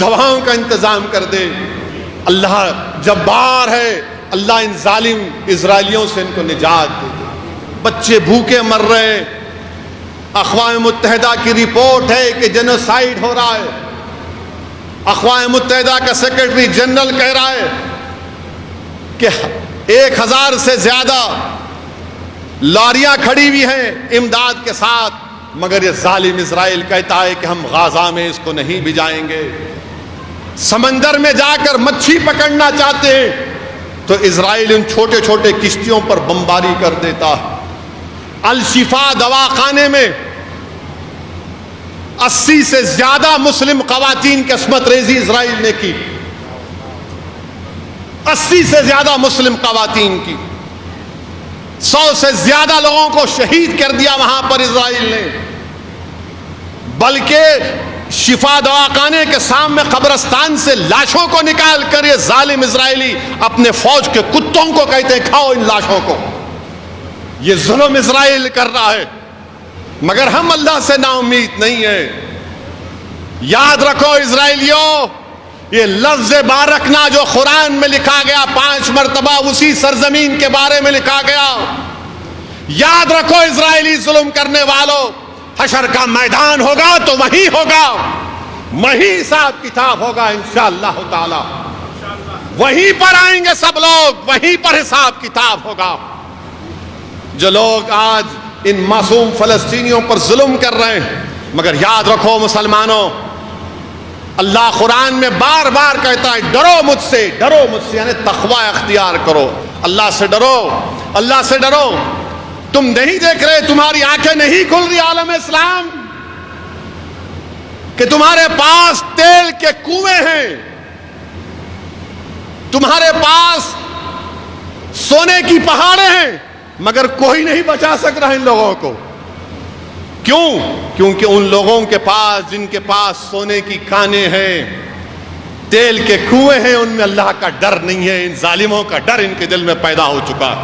دواؤں کا انتظام کر دے. اللہ جبار ہے, اللہ ان ظالم اسرائیلیوں سے ان کو نجات دے دے. بچے بھوکے مر رہے ہیں. اقوام متحدہ کی رپورٹ ہے کہ جینوسائیڈ ہو رہا ہے. اقوام متحدہ کا سیکرٹری جنرل کہہ رہا ہے کہ 1000 سے زیادہ لاریاں کھڑی ہوئی ہیں امداد کے ساتھ, مگر یہ ظالم اسرائیل کہتا ہے کہ ہم غازہ میں اس کو نہیں بھجائیں گے. سمندر میں جا کر مچھی پکڑنا چاہتے ہیں تو اسرائیل ان چھوٹے چھوٹے کشتیوں پر بمباری کر دیتا. الشفا دواخانے میں 80 سے زیادہ مسلم خواتین کی عصمت ریزی اسرائیل نے کی. 80 سے زیادہ مسلم خواتین کی. 100 سے زیادہ لوگوں کو شہید کر دیا وہاں پر اسرائیل نے. بلکہ شفا دواخانے کے سامنے قبرستان سے لاشوں کو نکال کر یہ ظالم اسرائیلی اپنے فوج کے کتوں کو کہتے ہیں کھاؤ ان لاشوں کو. یہ ظلم اسرائیل کر رہا ہے, مگر ہم اللہ سے نا امید نہیں ہیں. یاد رکھو اسرائیلیوں, یہ لفظ بارکنا جو قرآن میں لکھا گیا 5 مرتبہ اسی سرزمین کے بارے میں لکھا گیا. یاد رکھو اسرائیلی ظلم کرنے والوں, حشر کا میدان ہوگا تو وہیں ہوگا, وہیں حساب کتاب ہوگا انشاءاللہ تعالی. وہیں پر آئیں گے سب لوگ, وہیں پر حساب کتاب ہوگا. جو لوگ آج ان معصوم فلسطینیوں پر ظلم کر رہے ہیں, مگر یاد رکھو مسلمانوں, اللہ قرآن میں بار بار کہتا ہے ڈرو مجھ سے, ڈرو مجھ سے, یعنی تقوی اختیار کرو. اللہ سے ڈرو, اللہ سے ڈرو. تم نہیں دیکھ رہے, تمہاری آنکھیں نہیں کھل رہی عالم اسلام کہ تمہارے پاس تیل کے کنویں ہیں, تمہارے پاس سونے کی پہاڑیں ہیں, مگر کوئی نہیں بچا سک رہا ان لوگوں کو. کیوں؟ کیونکہ ان لوگوں کے پاس جن کے پاس سونے کی کانیں ہیں, تیل کے کنویں ہیں, ان میں اللہ کا ڈر نہیں ہے. ان ظالموں کا ڈر ان کے دل میں پیدا ہو چکا.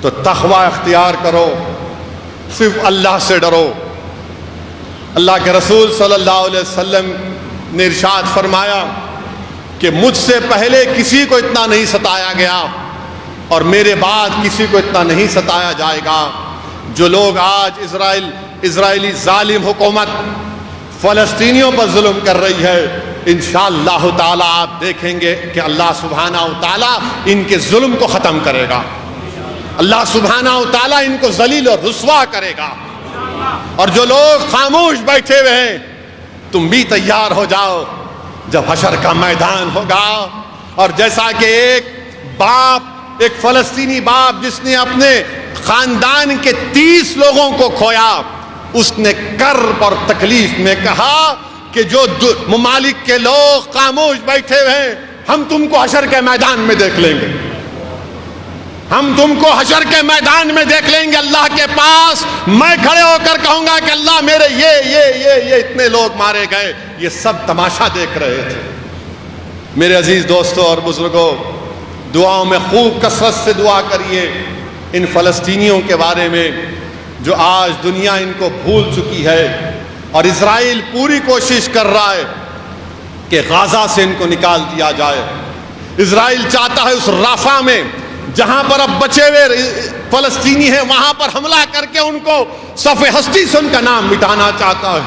تو تقوی اختیار کرو, صرف اللہ سے ڈرو. اللہ کے رسول صلی اللہ علیہ وسلم نے ارشاد فرمایا کہ مجھ سے پہلے کسی کو اتنا نہیں ستایا گیا اور میرے بعد کسی کو اتنا نہیں ستایا جائے گا. جو لوگ آج اسرائیلی ظالم حکومت فلسطینیوں پر ظلم کر رہی ہے, انشاءاللہ تعالی آپ دیکھیں گے کہ اللہ سبحانہ و تعالی ان کے ظلم کو ختم کرے گا. اللہ سبحانہ و تعالی ان کو ذلیل اور رسوا کرے گا. اور جو لوگ خاموش بیٹھے ہوئے ہیں, تم بھی تیار ہو جاؤ جب حشر کا میدان ہوگا. اور جیسا کہ ایک باپ, ایک فلسطینی باپ جس نے اپنے خاندان کے 30 لوگوں کو کھویا, اس نے کرب اور تکلیف میں کہا کہ جو ممالک کے لوگ خاموش بیٹھے ہوئے ہیں, ہم تم کو حشر کے میدان میں دیکھ لیں گے, ہم تم کو حشر کے میدان میں دیکھ لیں گے. اللہ کے پاس میں کھڑے ہو کر کہوں گا کہ اللہ میرے یہ اتنے لوگ مارے گئے, یہ سب تماشا دیکھ رہے تھے. میرے عزیز دوستوں اور بزرگوں, دعاؤں میں خوب کثرت سے دعا کریے ان فلسطینیوں کے بارے میں جو آج دنیا ان کو بھول چکی ہے, اور اسرائیل پوری کوشش کر رہا ہے کہ غازہ سے ان کو نکال دیا جائے. اسرائیل چاہتا ہے اس رافہ میں جہاں پر اب بچے ہوئے فلسطینی ہیں وہاں پر حملہ کر کے ان کو صف ہستی سے ان کا نام مٹانا چاہتا ہے.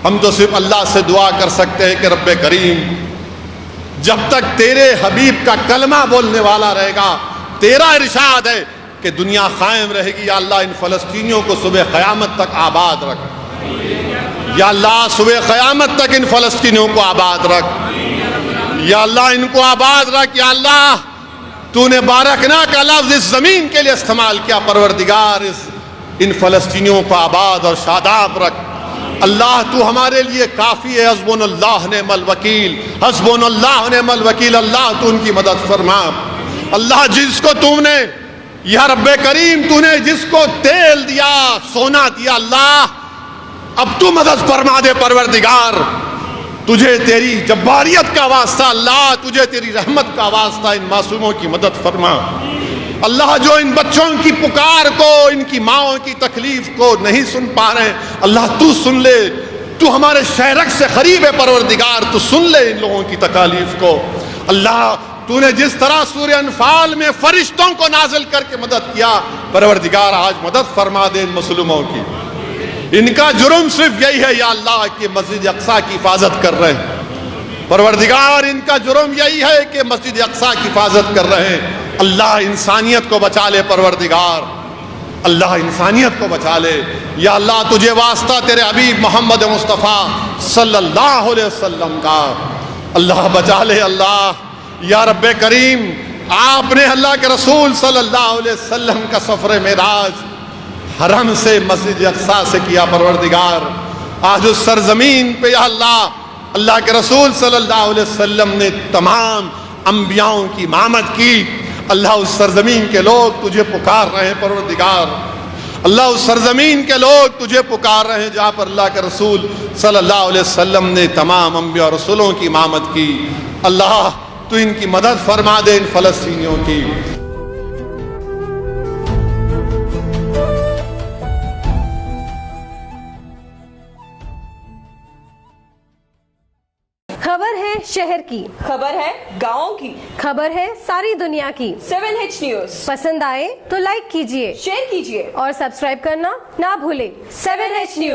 ہم تو صرف اللہ سے دعا کر سکتے ہیں کہ رب کریم, جب تک تیرے حبیب کا کلمہ بولنے والا رہے گا, تیرا ارشاد ہے کہ دنیا قائم رہے گی, یا اللہ ان فلسطینیوں کو صبح قیامت تک آباد رکھ. یا اللہ صبح قیامت تک ان فلسطینیوں کو آباد رکھ. یا اللہ ان کو آباد رکھ. یا اللہ تو نے بارکنا کا لفظ اس زمین کے لیے استعمال کیا, پروردگار ان فلسطینیوں کو آباد اور شاداب رکھ. اللہ تو ہمارے لیے کافی ہے, حسبنا اللہ نعم الوکیل, حسبنا اللہ نعم الوکیل. اللہ تو ان کی مدد فرما. اللہ جس کو تم نے, یا رب کریم تو نے جس کو تیل دیا, سونا دیا, اللہ اب تو مدد فرما دے پروردگار. تجھے تیری جباریت کا واسطہ اللہ, تجھے تیری رحمت کا واسطہ ان معصوموں کی مدد فرما. اللہ جو ان بچوں کی پکار کو, ان کی ماؤں کی تکلیف کو نہیں سن پا رہے ہیں, اللہ تو سن لے. تو ہمارے شہرک سے قریب ہے پروردگار، تو سن لے ان لوگوں کی تکالیف کو۔ اللہ تو نے جس طرح سورہ انفال میں فرشتوں کو نازل کر کے مدد کیا، پروردگار آج مدد فرما دے ان مظلوموں کی۔ ان کا جرم صرف یہی ہے یا اللہ کہ مسجد اقصیٰ کی حفاظت کر رہے ہیں، پروردگار ان کا جرم یہی ہے کہ مسجد اقصیٰ کی حفاظت کر رہے ہیں۔ اللہ انسانیت کو بچا لے پروردگار، اللہ انسانیت کو بچا لے یا اللہ، تجھے واسطہ تیرے حبیب محمد مصطفیٰ صلی اللہ علیہ وسلم کا، اللہ بچا لے اللہ یا رب کریم۔ آپ نے اللہ کے رسول صلی اللہ علیہ وسلم کا سفر معراج حرم سے مسجد اقصیٰ سے کیا پروردگار، آج اس سرزمین پہ یا اللہ کے رسول صلی اللہ علیہ وسلم نے تمام انبیاءوں کی امامت کی۔ اللہ اس سرزمین کے لوگ تجھے پکار رہے ہیں پروردگار، اللہ اس سرزمین کے لوگ تجھے پکار رہے ہیں جہاں پر اللہ کے رسول صلی اللہ علیہ وسلم نے تمام انبیاء اور رسولوں کی امامت کی۔ اللہ تو ان کی مدد فرما دے ان فلسطینیوں کی۔ خبر ہے شہر کی، خبر ہے گاؤں کی، خبر ہے ساری دنیا کی۔ 7H نیوز پسند آئے تو لائک کیجئے، شیئر کیجئے اور سبسکرائب کرنا نہ بھولیں۔ 7H news.